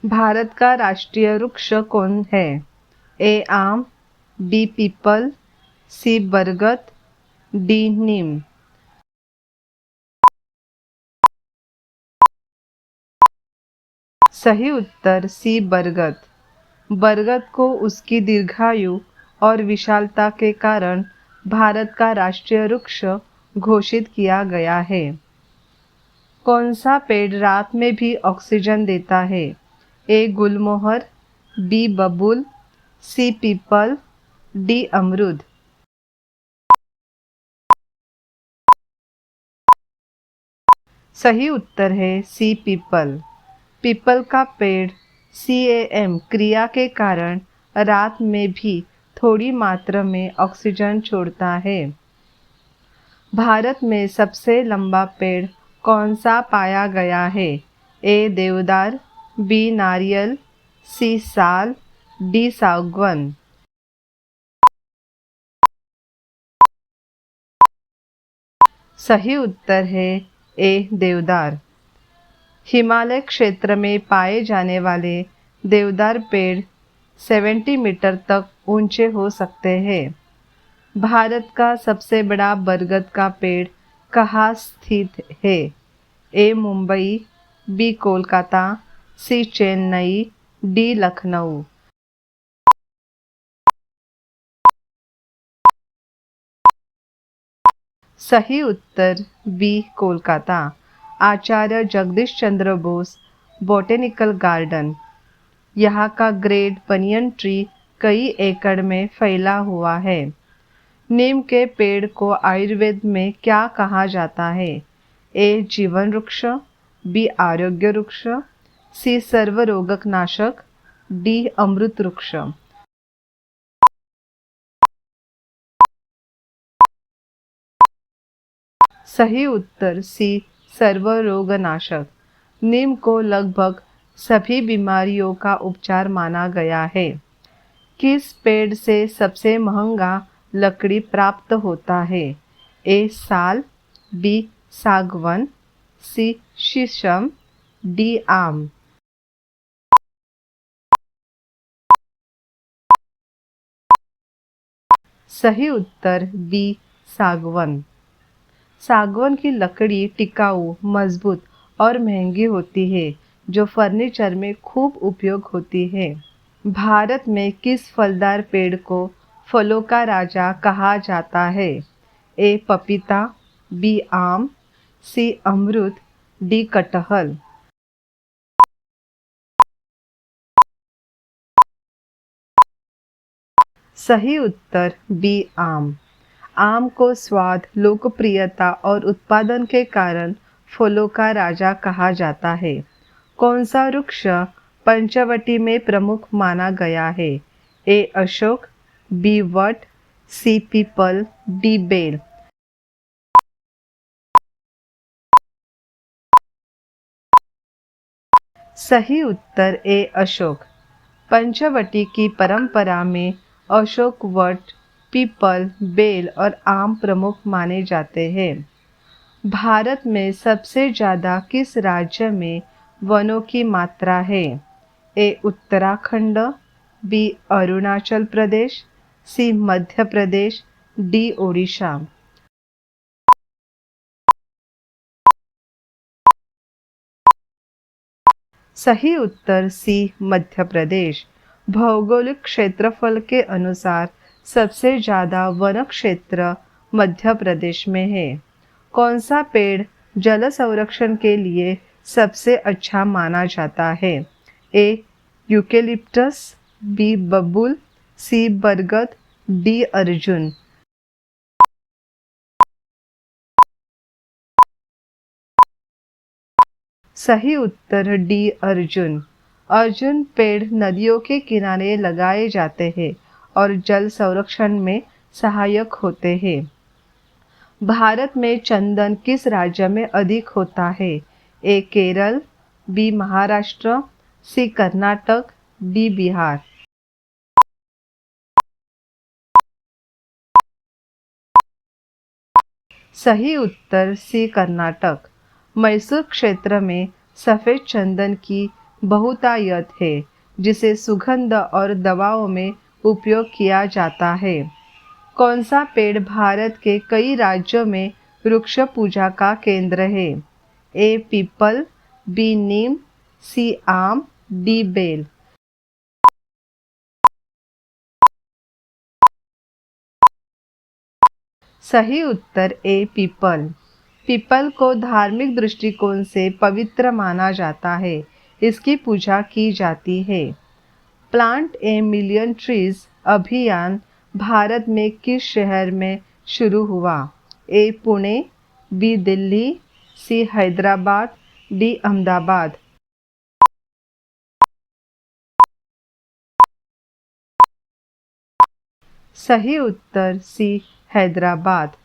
भारत का राष्ट्रीय वृक्ष कौन है? ए आम, बी पीपल, सी बरगद, डी नीम। सही उत्तर सी बरगद। बरगद को उसकी दीर्घायु और विशालता के कारण भारत का राष्ट्रीय वृक्ष घोषित किया गया है। कौन सा पेड़ रात में भी ऑक्सीजन देता है? ए गुलमोहर, बी बबूल, सी पीपल, डी अमरूद। सही उत्तर है सी पीपल। पीपल का पेड़ CAM क्रिया के कारण रात में भी थोड़ी मात्रा में ऑक्सीजन छोड़ता है। भारत में सबसे लंबा पेड़ कौन सा पाया गया है? ए देवदार, बी नारियल, सी साल, डी सागवन। सही उत्तर है ए देवदार। हिमालय क्षेत्र में पाए जाने वाले देवदार पेड़ 70 मीटर तक ऊंचे हो सकते हैं। भारत का सबसे बड़ा बरगद का पेड़ कहाँ स्थित है? ए मुंबई, बी कोलकाता, सी चेन्नई, डी लखनऊ। सही उत्तर बी कोलकाता। आचार्य जगदीश चंद्र बोस बॉटेनिकल गार्डन। यहाँ का ग्रेट बनियन ट्री कई एकड़ में फैला हुआ है। नीम के पेड़ को आयुर्वेद में क्या कहा जाता है? ए जीवन वृक्ष, बी आरोग्य वृक्ष, सी सर्वरोगक नाशक, डी अमृत वृक्ष। सही उत्तर सी सर्वरोगनाशक। नीम को लगभग सभी बीमारियों का उपचार माना गया है। किस पेड़ से सबसे महंगा लकड़ी प्राप्त होता है? ए साल, बी सागवन, सी शीशम, डी आम। सही उत्तर बी सागवन। सागवन की लकड़ी टिकाऊ, मजबूत और महंगी होती है, जो फर्नीचर में खूब उपयोग होती है। भारत में किस फलदार पेड़ को फलों का राजा कहा जाता है? ए पपीता, बी आम, सी अमरूद, डी कटहल। सही उत्तर बी आम। आम को स्वाद, लोकप्रियता और उत्पादन के कारण फलों का राजा कहा जाता है। कौन सा वृक्ष पंचवटी में प्रमुख माना गया है? ए अशोक, बी वट, सी पीपल, डी बेल। सही उत्तर ए अशोक। पंचवटी की परंपरा में अशोक, वट, पीपल, बेल और आम प्रमुख माने जाते हैं। भारत में सबसे ज़्यादा किस राज्य में वनों की मात्रा है? ए उत्तराखंड, बी अरुणाचल प्रदेश, सी मध्य प्रदेश, डी ओडिशा। सही उत्तर सी मध्य प्रदेश। भौगोलिक क्षेत्रफल के अनुसार सबसे ज़्यादा वन क्षेत्र मध्य प्रदेश में है। कौन सा पेड़ जल संरक्षण के लिए सबसे अच्छा माना जाता है? ए यूकेलिप्टस, बी बबूल, सी बरगद, डी अर्जुन। सही उत्तर डी अर्जुन। अर्जुन पेड़ नदियों के किनारे लगाए जाते हैं और जल संरक्षण में सहायक होते हैं। भारत में चंदन किस राज्य में अधिक होता है? ए केरल, बी महाराष्ट्र, सी कर्नाटक, डी बिहार। सही उत्तर सी कर्नाटक। मैसूर क्षेत्र में सफ़ेद चंदन की बहुतायत है जिसे सुगंध और दवाओं में उपयोग किया जाता है। कौन सा पेड़ भारत के कई राज्यों में वृक्ष पूजा का केंद्र है? ए पीपल, बी नीम, सी आम, डी बेल। सही उत्तर ए पीपल। पीपल को धार्मिक दृष्टिकोण से पवित्र माना जाता है। इसकी पूजा की जाती है। प्लांट ए मिलियन ट्रीज अभियान भारत में किस शहर में शुरू हुआ? ए पुणे, बी दिल्ली, सी हैदराबाद, डी अहमदाबाद। सही उत्तर सी हैदराबाद।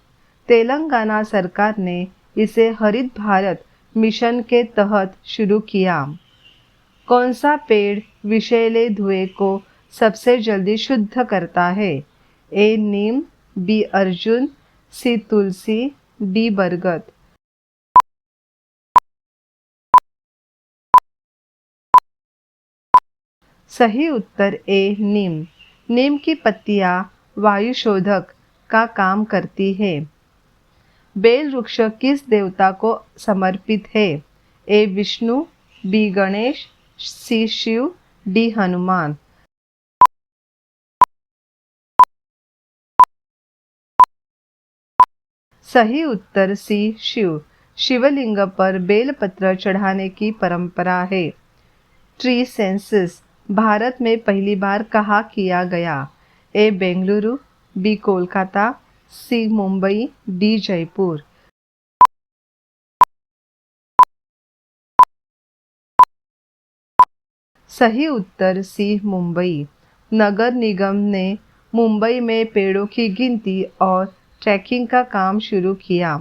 तेलंगाना सरकार ने इसे हरित भारत मिशन के तहत शुरू किया। कौन सा पेड़ विषैले धुएं को सबसे जल्दी शुद्ध करता है? ए नीम, बी अर्जुन, सी तुलसी, डी बरगद। सही उत्तर ए नीम। नीम की पत्तियां वायु शोधक का काम करती है। बेल वृक्ष किस देवता को समर्पित है? ए विष्णु, बी गणेश, सी शिव, डी हनुमान। सही उत्तर सी शिव। शिवलिंग पर बेलपत्र चढ़ाने की परंपरा है। ट्री सेंसस भारत में पहली बार कहाँ किया गया? ए बेंगलुरु, बी कोलकाता, सी मुंबई, डी जयपुर। सही उत्तर सी मुंबई। नगर निगम ने मुंबई में पेड़ों की गिनती और ट्रैकिंग का काम शुरू किया।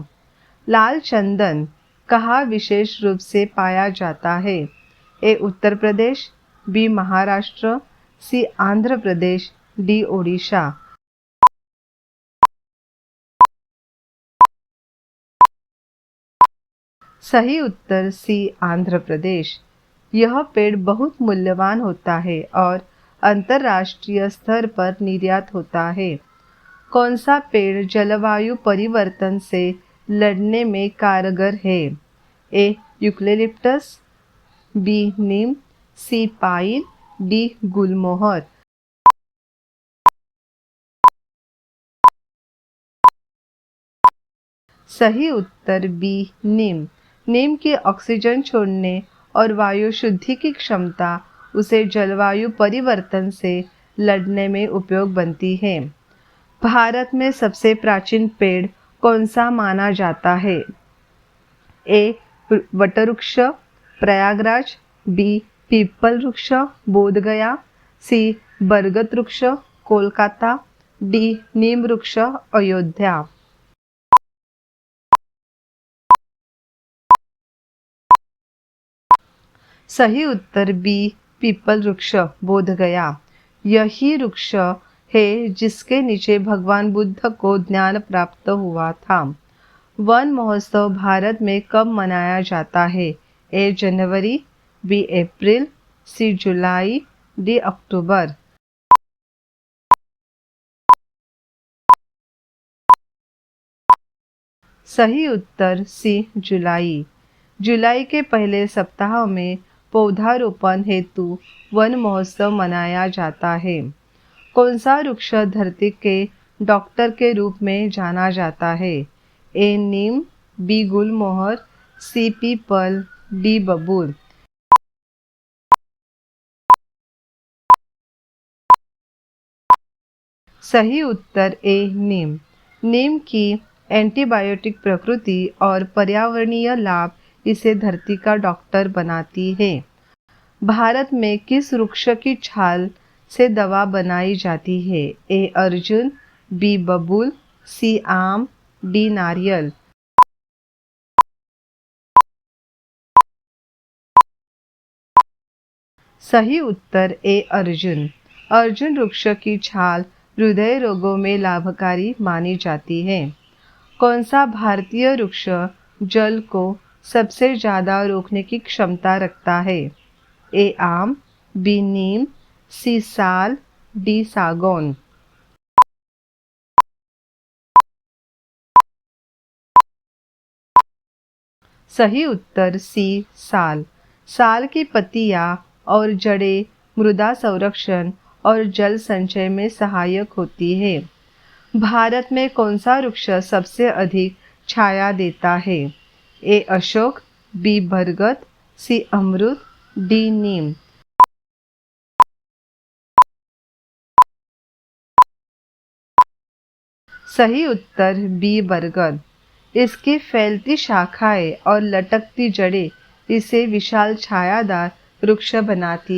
लाल चंदन कहाँ विशेष रूप से पाया जाता है? ए उत्तर प्रदेश, बी महाराष्ट्र, सी आंध्र प्रदेश, डी ओडिशा। सही उत्तर सी आंध्र प्रदेश। यह पेड़ बहुत मूल्यवान होता है और अंतर्राष्ट्रीय स्तर पर निर्यात होता है। कौन सा पेड़ जलवायु परिवर्तन से लड़ने में कारगर है? ए यूकेलिप्टस, बी नीम, सी पाइन, डी गुलमोहर। सही उत्तर बी नीम। नीम की ऑक्सीजन छोड़ने और वायु शुद्धि की क्षमता उसे जलवायु परिवर्तन से लड़ने में उपयोग बनती है। भारत में सबसे प्राचीन पेड़ कौन सा माना जाता है? ए वटवृक्ष प्रयागराज, बी पीपल वृक्ष बोधगया, सी बरगद वृक्ष कोलकाता, डी नीम वृक्ष अयोध्या। सही उत्तर बी पीपल वृक्ष बोधगया। यही वृक्ष है जिसके नीचे भगवान बुद्ध को ज्ञान प्राप्त हुआ था। वन महोत्सव भारत में कब मनाया जाता है? ए जनवरी, बी अप्रैल, सी जुलाई, डी अक्टूबर। सही उत्तर सी जुलाई। जुलाई के पहले सप्ताह में पौधारोपण हेतु वन महोत्सव मनाया जाता है। कौन सा वृक्ष धरती के डॉक्टर के रूप में जाना जाता है? ए नीम, बी गुलमोहर, सी पीपल, डी बबूल। सही उत्तर ए नीम। नीम की एंटीबायोटिक प्रकृति और पर्यावरणीय लाभ इसे धरती का डॉक्टर बनाती है। भारत में किस वृक्ष की छाल से दवा बनाई जाती है? ए अर्जुन, बी बबूल, सी आम, डी नारियल। सही उत्तर ए अर्जुन। अर्जुन वृक्ष की छाल हृदय रोगों में लाभकारी मानी जाती है। कौन सा भारतीय वृक्ष जल को सबसे ज्यादा रोकने की क्षमता रखता है? ए आम, बी नीम, सी साल, डी सागौन। सही उत्तर सी साल। साल की पत्तियां और जड़ें मृदा संरक्षण और जल संचय में सहायक होती है। भारत में कौन सा वृक्ष सबसे अधिक छाया देता है? ए अशोक, बी बरगद, सी अमरूद, डी नीम। सही उत्तर बी बरगद। इसकी फैलती शाखाएं और लटकती जड़ें इसे विशाल छायादार वृक्ष बनाती